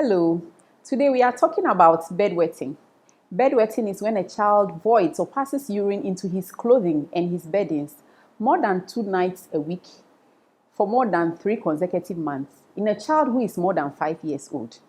Hello, today we are talking about bedwetting. Bedwetting is when a child voids or passes urine into his clothing and his beddings more than 2 nights a week for more than 3 consecutive months in a child who is more than 5 years old.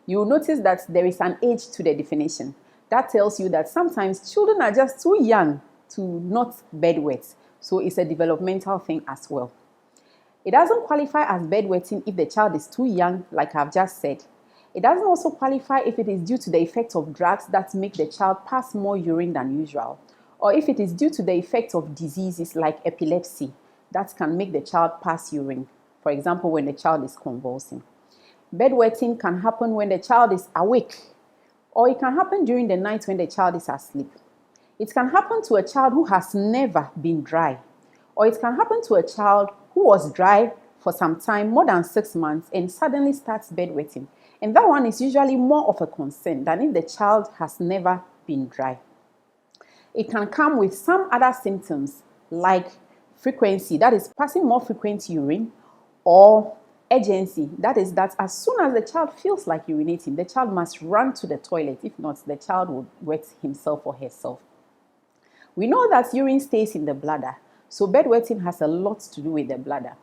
You will notice that there is an age to the definition. That tells you that sometimes children are just too young to not bedwet, so it's a developmental thing as well. It doesn't qualify as bedwetting if the child is too young, like I've just said. It doesn't also qualify if it is due to the effect of drugs that make the child pass more urine than usual, or if it is due to the effect of diseases like epilepsy that can make the child pass urine, for example, when the child is convulsing. Bedwetting can happen when the child is awake, or it can happen during the night when the child is asleep. It can happen to a child who has never been dry, or it can happen to a child who was dry for some time, more than 6 months, and suddenly starts bedwetting. And that one is usually more of a concern than if the child has never been dry. It can come with some other symptoms like frequency, that is passing more frequent urine, or urgency, that is that as soon as the child feels like urinating, the child must run to the toilet. If not, the child will wet himself or herself. We know that urine stays in the bladder, so bedwetting has a lot to do with the bladder.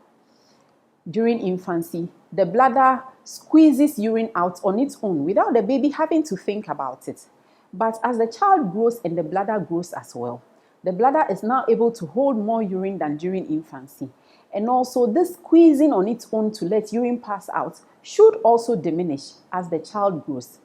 During infancy, the bladder squeezes urine out on its own without the baby having to think about it. But as the child grows and the bladder grows as well, the bladder is now able to hold more urine than during infancy. And also, this squeezing on its own to let urine pass out should also diminish as the child grows.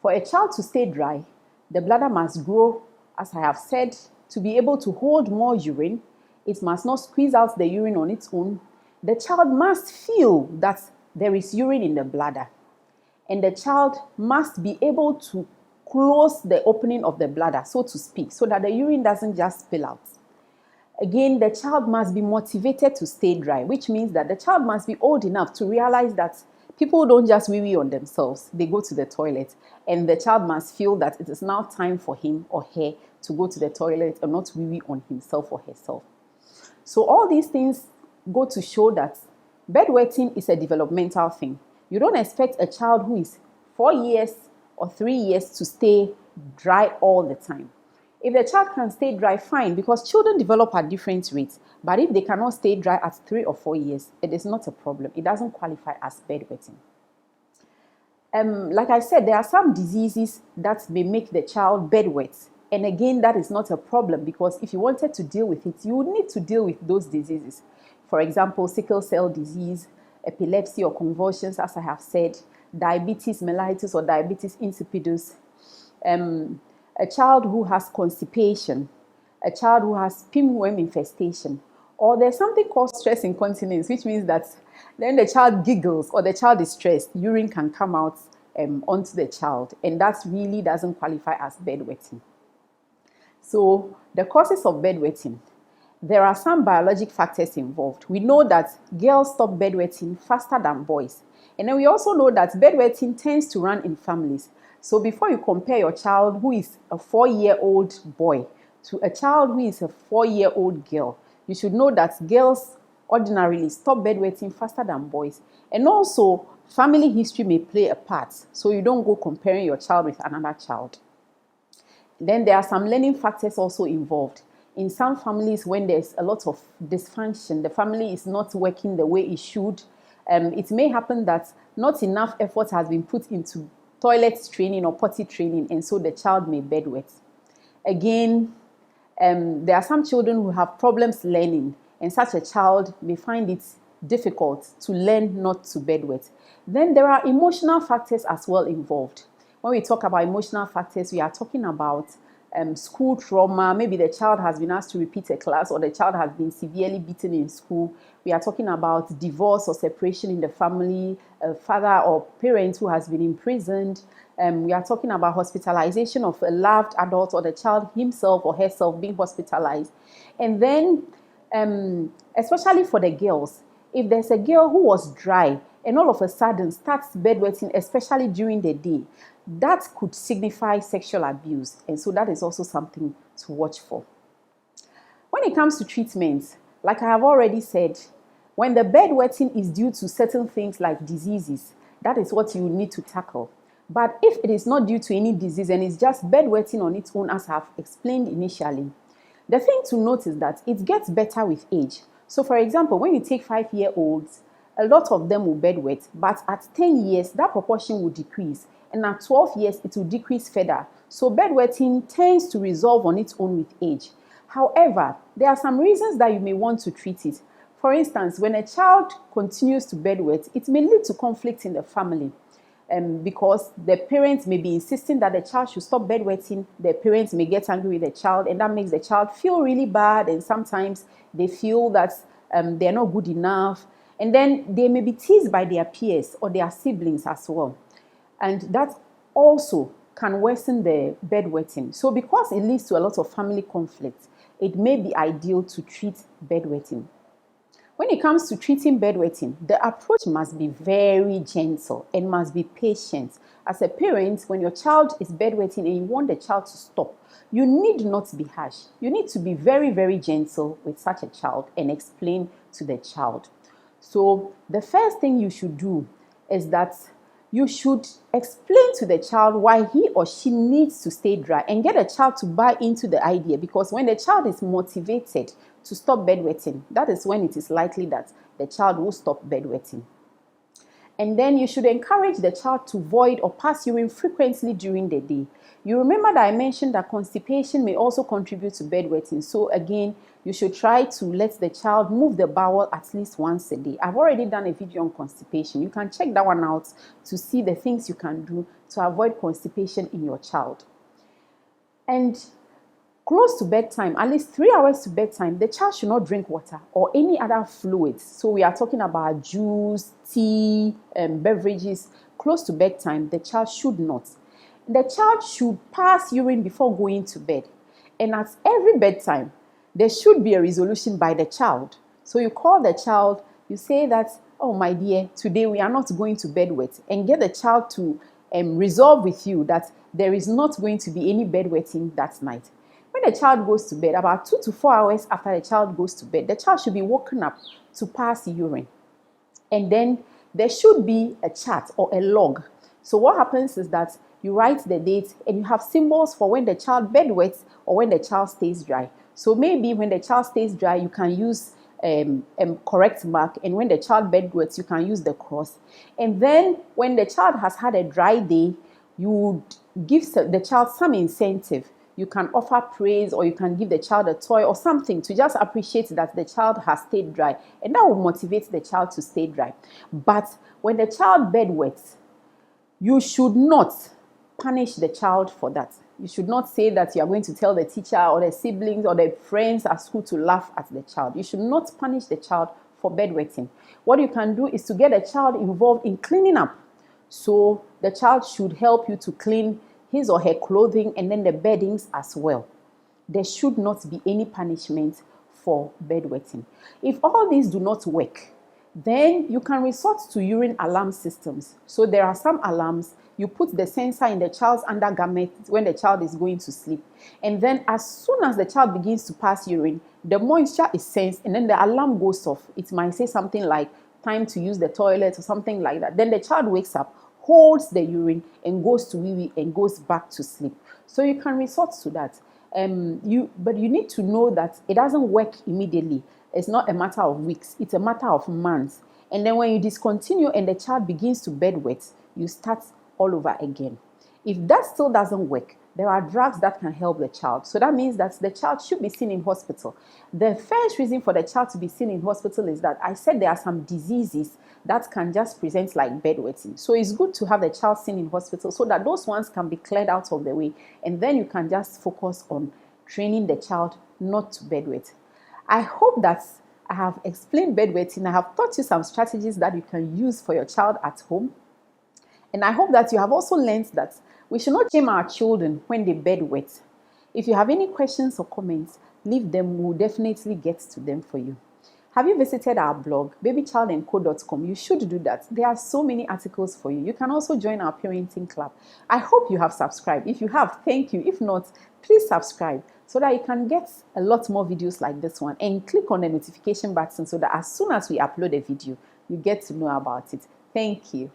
For a child to stay dry, the bladder must grow, as I have said, to be able to hold more urine. It must not squeeze out the urine on its own. The child must feel that there is urine in the bladder, and the child must be able to close the opening of the bladder, so to speak, so that the urine doesn't just spill out. Again, the child must be motivated to stay dry, which means that the child must be old enough to realize that people don't just wee-wee on themselves, they go to the toilet, and the child must feel that it is now time for him or her to go to the toilet and not wee-wee on himself or herself. So all these things go to show that bedwetting is a developmental thing. You don't expect a child who is 4 years or 3 years to stay dry all the time. If the child can stay dry, fine, because children develop at different rates. But if they cannot stay dry at 3 or 4 years, it is not a problem. It doesn't qualify as bedwetting. Like I said, there are some diseases that may make the child bedwet. And again, that is not a problem, because if you wanted to deal with it, you would need to deal with those diseases. For example, sickle cell disease, epilepsy or convulsions, as I have said, diabetes mellitus or diabetes insipidus, a child who has constipation, a child who has pinworm infestation, or there's something called stress incontinence, which means that when the child giggles or the child is stressed, urine can come out onto the child, and that really doesn't qualify as bedwetting. So the causes of bedwetting. There are some biologic factors involved. We know that girls stop bedwetting faster than boys. And then we also know that bedwetting tends to run in families. So before you compare your child who is a 4-year-old boy to a child who is a 4-year-old girl, you should know that girls ordinarily stop bedwetting faster than boys. And also, family history may play a part, so you don't go comparing your child with another child. Then there are some learning factors also involved. In some families, when there's a lot of dysfunction, the family is not working the way it should, it may happen that not enough effort has been put into toilet training or potty training, and so the child may bedwet. Again, there are some children who have problems learning, and such a child may find it difficult to learn not to bedwet. Then there are emotional factors as well involved. When we talk about emotional factors, we are talking about school trauma. Maybe the child has been asked to repeat a class, or the child has been severely beaten in school. We are talking about divorce or separation in the family, a father or parent who has been imprisoned. We are talking about hospitalization of a loved adult, or the child himself or herself being hospitalized. And then, especially for the girls, if there's a girl who was dry and all of a sudden starts bedwetting, especially during the day, that could signify sexual abuse, and so that is also something to watch for. When it comes to treatments, like I have already said, when the bedwetting is due to certain things like diseases, that is what you need to tackle. But if it is not due to any disease and it's just bedwetting on its own, as I've explained initially, the thing to note is that it gets better with age. So for example, when you take 5-year-olds, a lot of them will bedwet, but at 10 years, that proportion will decrease. And at 12 years, it will decrease further. So bedwetting tends to resolve on its own with age. However, there are some reasons that you may want to treat it. For instance, when a child continues to bedwet, it may lead to conflict in the family. Because the parents may be insisting that the child should stop bedwetting, the parents may get angry with the child, and that makes the child feel really bad, and sometimes they feel that they're not good enough, and then they may be teased by their peers or their siblings as well. And that also can worsen the bedwetting. So because it leads to a lot of family conflict, it may be ideal to treat bedwetting. When it comes to treating bedwetting, the approach must be very gentle and must be patient. As a parent, when your child is bedwetting and you want the child to stop, you need not be harsh. You need to be very, very gentle with such a child and explain to the child. So the first thing you should do is that you should explain to the child why he or she needs to stay dry and get a child to buy into the idea, because when the child is motivated to stop bedwetting, that is when it is likely that the child will stop bedwetting. And then you should encourage the child to void or pass urine frequently during the day. You remember that I mentioned that constipation may also contribute to bedwetting. So again, you should try to let the child move the bowel at least once a day. I've already done a video on constipation. You can check that one out to see the things you can do to avoid constipation in your child. And close to bedtime, at least 3 hours to bedtime, the child should not drink water or any other fluids. So we are talking about juice, tea, beverages. Close to bedtime, the child should not. The child should pass urine before going to bed. And at every bedtime, there should be a resolution by the child. So you call the child, you say that, oh my dear, today we are not going to bedwet, and get the child to resolve with you that there is not going to be any bedwetting that night. When the child goes to bed, about 2 to 4 hours after the child goes to bed, the child should be woken up to pass urine. And then there should be a chart or a log. So what happens is that you write the date and you have symbols for when the child bedwets or when the child stays dry. So maybe when the child stays dry, you can use a correct mark, and when the child bedwets, you can use the cross. And then when the child has had a dry day, you would give the child some incentive. You can offer praise, or you can give the child a toy or something to just appreciate that the child has stayed dry, and that will motivate the child to stay dry. But when the child bedwets, you should not punish the child for that. You should not say that you are going to tell the teacher or the siblings or the friends at school to laugh at the child. You should not punish the child for bedwetting. What you can do is to get the child involved in cleaning up. So the child should help you to clean his or her clothing and then the beddings as well. There should not be any punishment for bedwetting. If all these do not work, then you can resort to urine alarm systems. So there are some alarms. You put the sensor in the child's undergarment when the child is going to sleep. And then as soon as the child begins to pass urine, the moisture is sensed and then the alarm goes off. It might say something like time to use the toilet or something like that. Then the child wakes up, holds the urine and goes to wee-wee and goes back to sleep. So you can resort to that. But you need to know that it doesn't work immediately. It's not a matter of weeks. It's a matter of months. And then when you discontinue and the child begins to bedwet, you start all over again. If that still doesn't work, there are drugs that can help the child. So that means that the child should be seen in hospital. The first reason for the child to be seen in hospital is that I said there are some diseases that can just present like bedwetting. So it's good to have the child seen in hospital so that those ones can be cleared out of the way. And then you can just focus on training the child not to bedwet. I hope that I have explained bedwetting. I have taught you some strategies that you can use for your child at home. And I hope that you have also learned that we should not shame our children when they bedwet. If you have any questions or comments, leave them. We'll definitely get to them for you. Have you visited our blog, babychildandco.com? You should do that. There are so many articles for you. You can also join our parenting club. I hope you have subscribed. If you have, thank you. If not, please subscribe so that you can get a lot more videos like this one, and click on the notification button so that as soon as we upload a video, you get to know about it. Thank you.